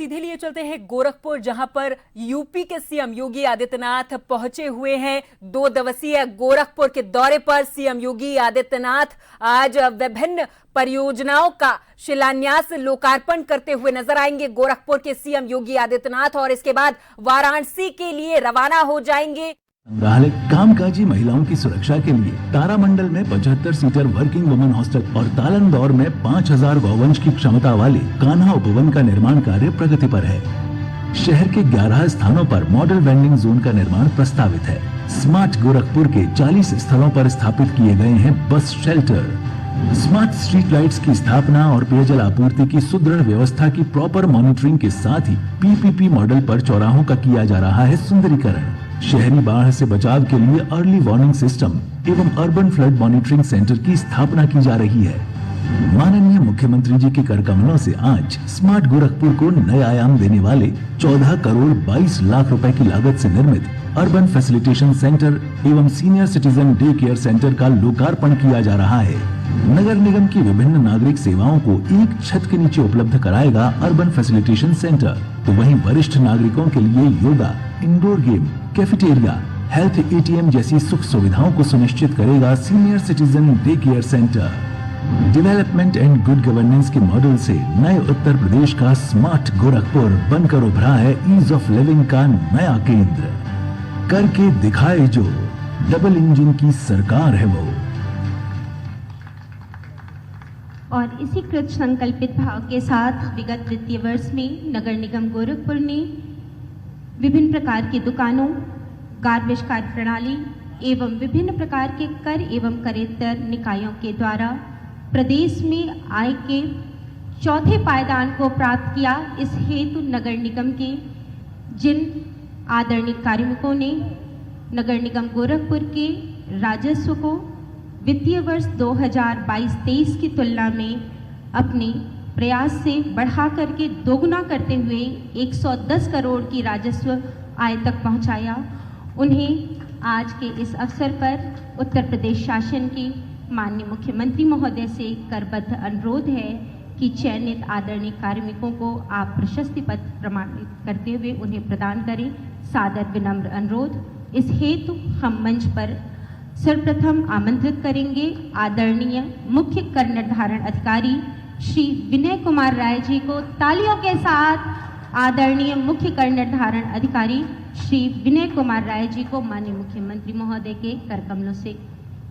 सीधे लिए चलते हैं गोरखपुर, जहां पर यूपी के सीएम योगी आदित्यनाथ पहुंचे हुए हैं। 2 दिवसीय गोरखपुर के दौरे पर सीएम योगी आदित्यनाथ आज विभिन्न परियोजनाओं का शिलान्यास लोकार्पण करते हुए नजर आएंगे। गोरखपुर के सीएम योगी आदित्यनाथ और इसके बाद वाराणसी के लिए रवाना हो जाएंगे। संग्रहालय कामकाजी महिलाओं की सुरक्षा के लिए तारामंडल में 75 सीटर वर्किंग वुमेन हॉस्टल और तालंदौर में 5000 गौवंश की क्षमता वाले कान्हा उपवन का निर्माण कार्य प्रगति पर है। शहर के 11 स्थानों पर मॉडल वेंडिंग जोन का निर्माण प्रस्तावित है। स्मार्ट गोरखपुर के 40 स्थलों पर स्थापित किए गए हैं bus shelter. Smart street lights की स्थापना और पेयजल आपूर्ति की सुदृढ़ व्यवस्था की प्रॉपर मॉनिटरिंग के साथ ही पीपीपी मॉडल पर चौराहों का किया जा रहा है सुंदरीकरण। शहरी बाढ़ से बचाव के लिए अर्ली वार्निंग सिस्टम एवं अर्बन फ्लड मॉनिटरिंग सेंटर की स्थापना की जा रही है। माननीय मुख्यमंत्री जी के कर कमलों से आज स्मार्ट गोरखपुर को नए आयाम देने वाले 14 करोड़ 22 लाख रुपए की लागत से निर्मित अर्बन फैसिलिटेशन सेंटर एवं senior citizen day care centre का लोकार्पण किया जा रहा है। नगर निगम की विभिन्न नागरिक सेवाओं को एक छत के नीचे उपलब्ध कराएगा अर्बन फैसिलिटेशन सेंटर, तो वहीं वरिष्ठ नागरिकों के लिए yoga, indoor game, cafeteria, health ATM जैसी सुख सुविधाओं को सुनिश्चित करेगा senior citizen day care centre. Development and good governance के मॉडल से नए उत्तर प्रदेश का स्मार्ट गोरखपुर बनकर उभरा है ईज ऑफ लिविंग का नया केंद्र। करके दिखाए जो, डबल इंजन की सरकार है वो। और इसी कृत संकल्पित भाव के साथ विगत वित्तीय वर्ष में नगर निगम गोरखपुर ने विभिन्न प्रकार की दुकानों, गार्बेज कार्य प्रणाली एवं विभिन्न प्रकार के कर एवं करेत्तर निकायों के द्वारा प्रदेश में आय के चौथे पायदान को प्राप्त किया। इस हेतु नगर निगम के जिन आदरणीय कार्मिकों ने नगर निगम गोरखपुर के राजस्व को वित्तीय वर्ष 2022-23 की तुलना में अपने प्रयास से बढ़ा करके दोगुना करते हुए 110 करोड़ की राजस्व आय तक पहुंचाया, उन्हें आज के इस अवसर पर उत्तर प्रदेश शासन के माननीय मुख्यमंत्री महोदय से करबद्ध अनुरोध है कि चयनित आदरणीय कार्मिकों को आप प्रशस्ति पत्र प्रमाणित करते हुए उन्हें प्रदान करें। सादर विनम्र अनुरोध। इस हेतु हम मंच पर सर्वप्रथम आमंत्रित करेंगे आदरणीय मुख्य कर निर्धारण अधिकारी श्री विनय कुमार राय जी को। तालियों के साथ आदरणीय मुख्य कर निर्धारण अधिकारी श्री विनय कुमार राय जी को माननीय मुख्यमंत्री महोदय के कर कमलों से।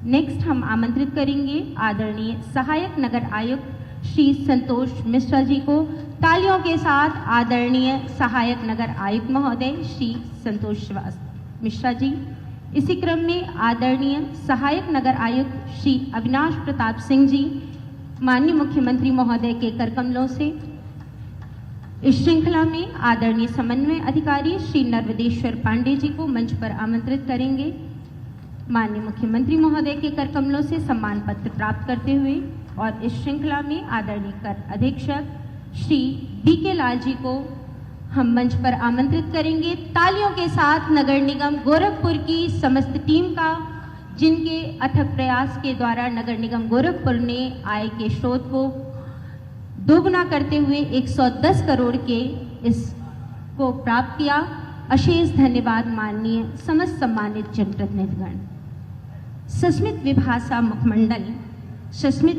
नेक्स्ट हम आमंत्रित करेंगे आदरणीय सहायक नगर आयुक्त श्री संतोष मिश्रा जी को। तालियों के साथ आदरणीय सहायक नगर आयुक्त महोदय श्री संतोष मिश्रा जी। इसी क्रम में आदरणीय सहायक नगर आयुक्त श्री अविनाश प्रताप सिंह जी माननीय मुख्यमंत्री महोदय के कर कमलों से। इस श्रृंखला में आदरणीय समन्वय अधिकारी श्री नर्वदेश्वर पांडे जी को मंच पर आमंत्रित करेंगे। माननीय मुख्यमंत्री महोदय के कर कमलों से सम्मान पत्र प्राप्त करते हुए और इस श्रृंखला में आदरणीय कर अधीक्षक श्री बीके लाल जी को हम मंच पर आमंत्रित करेंगे। तालियों के साथ नगर निगम गोरखपुर की समस्त टीम का, जिनके अथक प्रयास के द्वारा नगर निगम गोरखपुर ने आय के स्रोत को दोगुना करते हुए 110 करोड़ के इसको प्राप्त किया। अशेष धन्यवाद माननीय समस्त सम्मानित जनप्रतिनिधिगण। सस्मित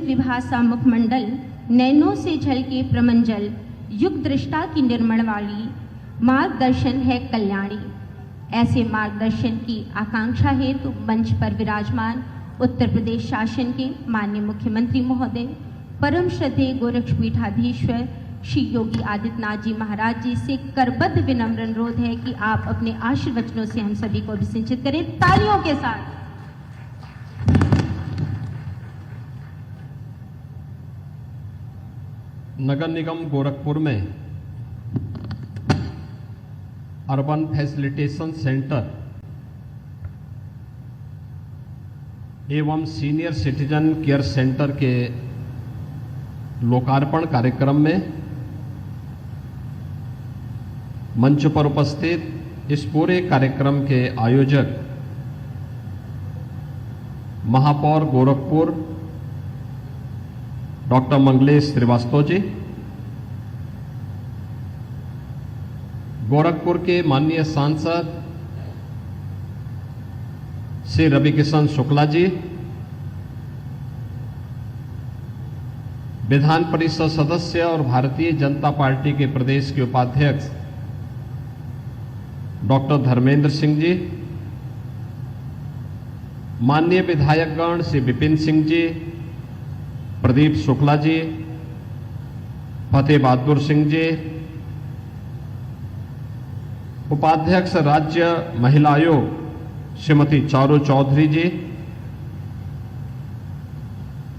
विभासा मुखमंडल नैनों से झलके प्रमंजल, युग दृष्टा की निर्मल वाली मार्गदर्शन है कल्याणी। ऐसे मार्गदर्शन की आकांक्षा हेतु मंच पर विराजमान उत्तर प्रदेश शासन के माननीय मुख्यमंत्री महोदय परम श्रद्धेय गोरक्षपीठाधीश्वर श्री योगी आदित्यनाथ जी महाराज जी से करबद्ध विनम्र अनुरोध है कि आप अपने आशीर्वचनों से हम सभी को अभिसिंचित करें। तालियों के साथ। नगर निगम गोरखपुर में अर्बन फैसिलिटेशन सेंटर एवं सीनियर सिटीजन केयर सेंटर के लोकार्पण कार्यक्रम में मंच पर उपस्थित इस पूरे कार्यक्रम के आयोजक महापौर गोरखपुर डॉक्टर मंगलेश श्रीवास्तव जी, गोरखपुर के माननीय सांसद श्री रविकिशन शुक्ला जी, विधान परिषद सदस्य और भारतीय जनता पार्टी के प्रदेश के उपाध्यक्ष डॉक्टर धर्मेंद्र सिंह जी, माननीय विधायकगण श्री विपिन सिंह जी, प्रदीप शुक्ला जी, फतेह बहादुर सिंह जी, उपाध्यक्ष राज्य महिला आयोग श्रीमती चारू चौधरी जी,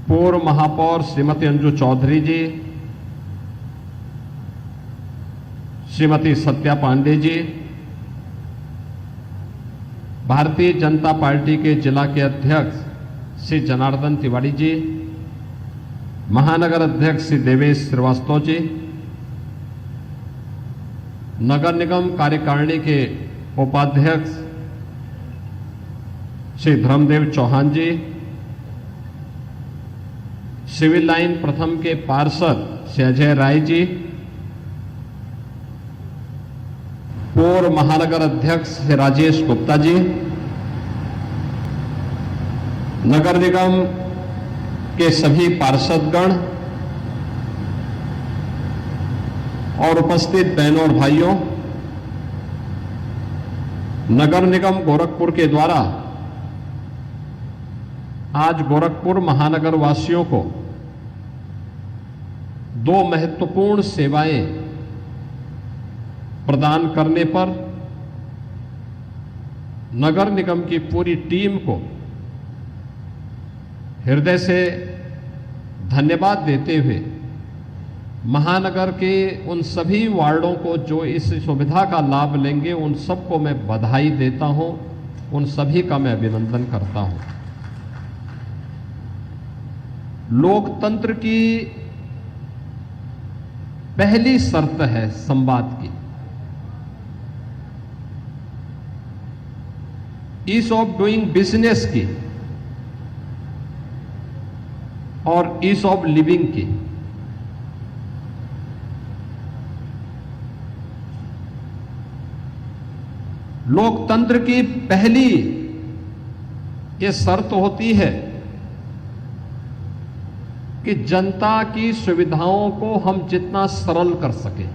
पूर्व महापौर श्रीमती अंजू चौधरी जी, श्रीमती सत्या पांडे जी, भारतीय जनता पार्टी के जिला के अध्यक्ष श्री जनार्दन तिवारी जी, महानगर अध्यक्ष श्री देवेश श्रीवास्तव जी, नगर निगम कार्यकारिणी के उपाध्यक्ष श्री धर्मदेव चौहान जी, सिविल लाइन प्रथम के पार्षद श्री अजय राय जी, पूर्व महानगर अध्यक्ष श्री राजेश गुप्ता जी, नगर निगम के सभी पार्षदगण और उपस्थित बहनों और भाइयों, नगर निगम गोरखपुर के द्वारा आज गोरखपुर महानगर वासियों को दो महत्वपूर्ण सेवाएं प्रदान करने पर नगर निगम की पूरी टीम को हृदय से धन्यवाद देते हुए महानगर के उन सभी वार्डों को जो इस सुविधा का लाभ लेंगे उन सबको मैं बधाई देता हूं, उन सभी का मैं अभिनंदन करता हूं। लोकतंत्र की पहली शर्त है संवाद की, ईज ऑफ डूइंग बिजनेस की और ईज ऑफ लिविंग की। लोकतंत्र की पहली ये शर्त होती है कि जनता की सुविधाओं को हम जितना सरल कर सकें,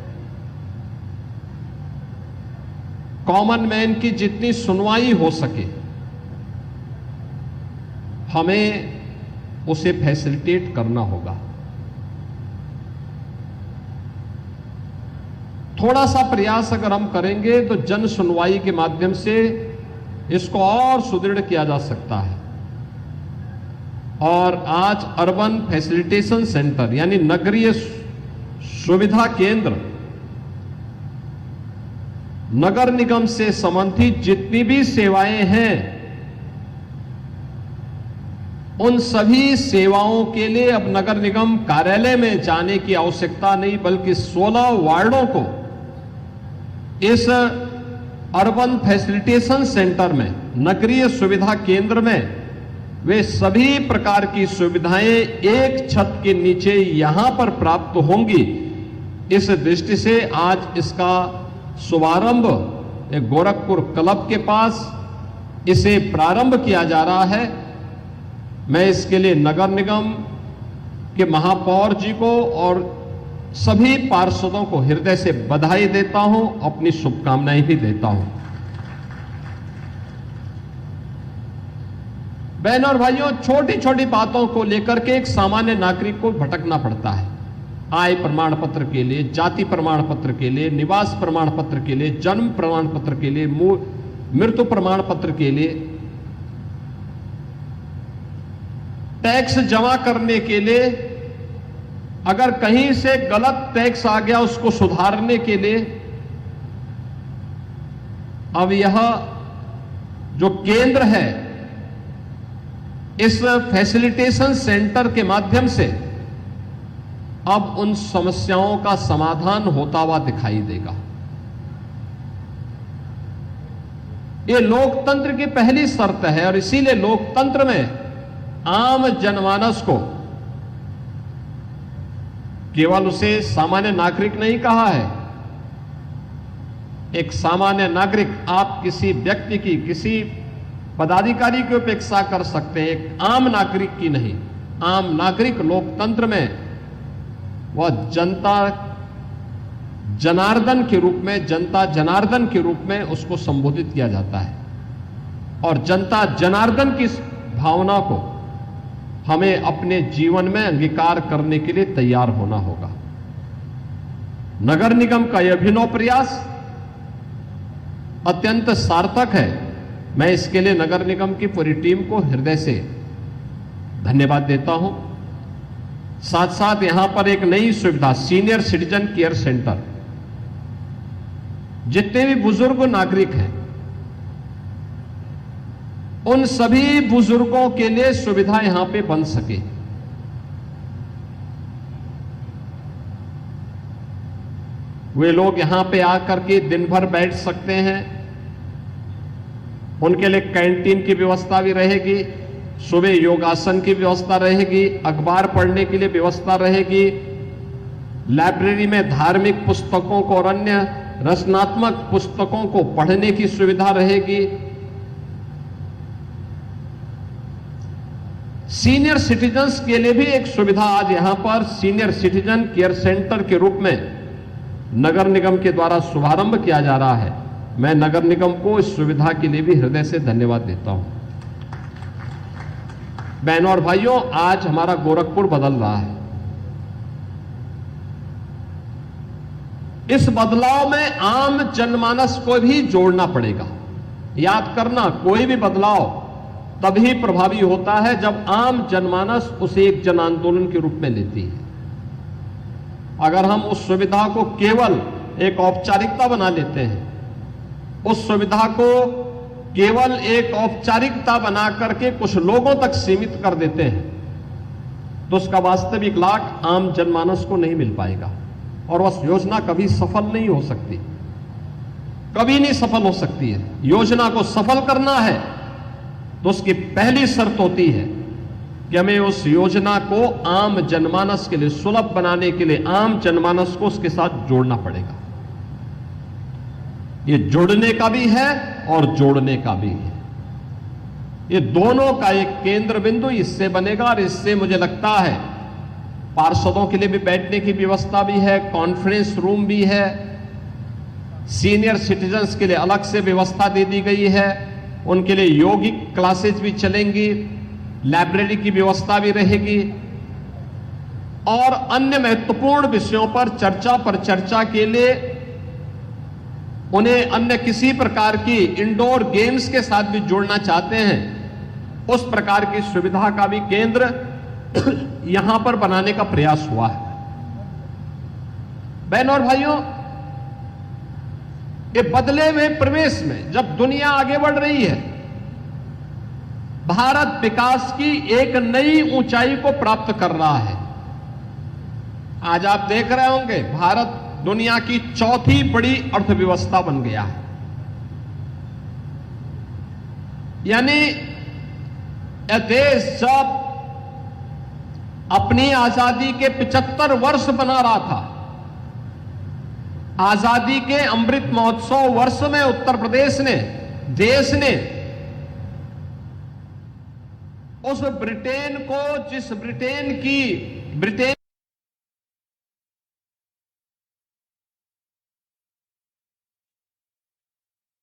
कॉमन मैन की जितनी सुनवाई हो सके हमें उसे फैसिलिटेट करना होगा। थोड़ा सा प्रयास अगर हम करेंगे तो जन सुनवाई के माध्यम से इसको और सुदृढ़ किया जा सकता है। और आज अर्बन फैसिलिटेशन सेंटर यानी नगरीय सुविधा केंद्र नगर निगम से संबंधित जितनी भी सेवाएं हैं उन सभी सेवाओं के लिए अब नगर निगम कार्यालय में जाने की आवश्यकता नहीं, बल्कि 16 वार्डों को इस अर्बन फैसिलिटेशन सेंटर में, नगरीय सुविधा केंद्र में वे सभी प्रकार की सुविधाएं एक छत के नीचे यहां पर प्राप्त होंगी। इस दृष्टि से आज इसका शुभारंभ गोरखपुर क्लब के पास इसे प्रारंभ किया जा रहा है। मैं इसके लिए नगर निगम के महापौर जी को और सभी पार्षदों को हृदय से बधाई देता हूं, अपनी शुभकामनाएं भी देता हूं। बहनों और भाइयों, छोटी छोटी बातों को लेकर के एक सामान्य नागरिक को भटकना पड़ता है। आय प्रमाण पत्र के लिए, जाति प्रमाण पत्र के लिए, निवास प्रमाण पत्र के लिए, जन्म प्रमाण पत्र के लिए, मृत्यु प्रमाण पत्र के लिए, टैक्स जमा करने के लिए, अगर कहीं से गलत टैक्स आ गया उसको सुधारने के लिए। अब यह जो केंद्र है इस फैसिलिटेशन सेंटर के माध्यम से अब उन समस्याओं का समाधान होता हुआ दिखाई देगा। यह लोकतंत्र की पहली शर्त है और इसीलिए लोकतंत्र में आम जनमानस को, केवल उसे सामान्य नागरिक नहीं कहा है, एक सामान्य नागरिक, आप किसी व्यक्ति की, किसी पदाधिकारी की उपेक्षा कर सकते हैं, एक आम नागरिक की नहीं। आम नागरिक लोकतंत्र में वह जनता जनार्दन के रूप में, जनता जनार्दन के रूप में उसको संबोधित किया जाता है। और जनता जनार्दन की इस भावना को हमें अपने जीवन में अंगीकार करने के लिए तैयार होना होगा। नगर निगम का यह अभिनव प्रयास अत्यंत सार्थक है। मैं इसके लिए नगर निगम की पूरी टीम को हृदय से धन्यवाद देता हूं। साथ साथ यहां पर एक नई सुविधा, सीनियर सिटीजन केयर सेंटर, जितने भी बुजुर्ग नागरिक हैं उन सभी बुजुर्गों के लिए सुविधा यहां पे बन सके। वे लोग यहां पे आकर के दिन भर बैठ सकते हैं। उनके लिए कैंटीन की व्यवस्था भी रहेगी, सुबह योगासन की व्यवस्था रहेगी, अखबार पढ़ने के लिए व्यवस्था रहेगी, लाइब्रेरी में धार्मिक पुस्तकों को और अन्य रचनात्मक पुस्तकों को पढ़ने की सुविधा रहेगी। सीनियर सिटीजन्स के लिए भी एक सुविधा आज यहां पर सीनियर सिटीजन केयर सेंटर के रूप में नगर निगम के द्वारा शुभारंभ किया जा रहा है। मैं नगर निगम को इस सुविधा के लिए भी हृदय से धन्यवाद देता हूं। बहनों और भाइयों, आज हमारा गोरखपुर बदल रहा है। इस बदलाव में आम जनमानस को भी जोड़ना पड़ेगा। याद करना, कोई भी बदलाव तभी प्रभावी होता है जब आम जनमानस उसे एक जन आंदोलन के रूप में लेती है। अगर हम उस सुविधा को केवल एक औपचारिकता बना लेते हैं, उस सुविधा को केवल एक औपचारिकता बना करके कुछ लोगों तक सीमित कर देते हैं, तो उसका वास्तविक लाभ आम जनमानस को नहीं मिल पाएगा और वह योजना कभी सफल नहीं हो सकती, कभी नहीं सफल हो सकती है। योजना को सफल करना है तो उसकी पहली शर्त होती है कि हमें उस योजना को आम जनमानस के लिए सुलभ बनाने के लिए आम जनमानस को उसके साथ जोड़ना पड़ेगा। ये जोड़ने का भी है और जोड़ने का भी है। ये दोनों का एक केंद्र बिंदु इससे बनेगा और इससे मुझे लगता है पार्षदों के लिए भी बैठने की व्यवस्था भी है, कॉन्फ्रेंस रूम भी है, सीनियर सिटीजन्स के लिए अलग से व्यवस्था दे दी गई है, उनके लिए योगिक क्लासेज भी चलेंगी, लाइब्रेरी की व्यवस्था भी रहेगी और अन्य महत्वपूर्ण विषयों पर चर्चा के लिए उन्हें अन्य किसी प्रकार की इंडोर गेम्स के साथ भी जोड़ना चाहते हैं, उस प्रकार की सुविधा का भी केंद्र यहां पर बनाने का प्रयास हुआ है। बहनों और भाइयों, ये बदले हुए प्रवेश में जब दुनिया आगे बढ़ रही है, भारत विकास की एक नई ऊंचाई को प्राप्त कर रहा है। आज आप देख रहे होंगे भारत दुनिया की चौथी बड़ी अर्थव्यवस्था बन गया है। यानी यह देश जब अपनी आजादी के 75 वर्ष बना रहा था, आजादी के अमृत महोत्सव वर्ष में उत्तर प्रदेश ने, देश ने उस ब्रिटेन को, जिस ब्रिटेन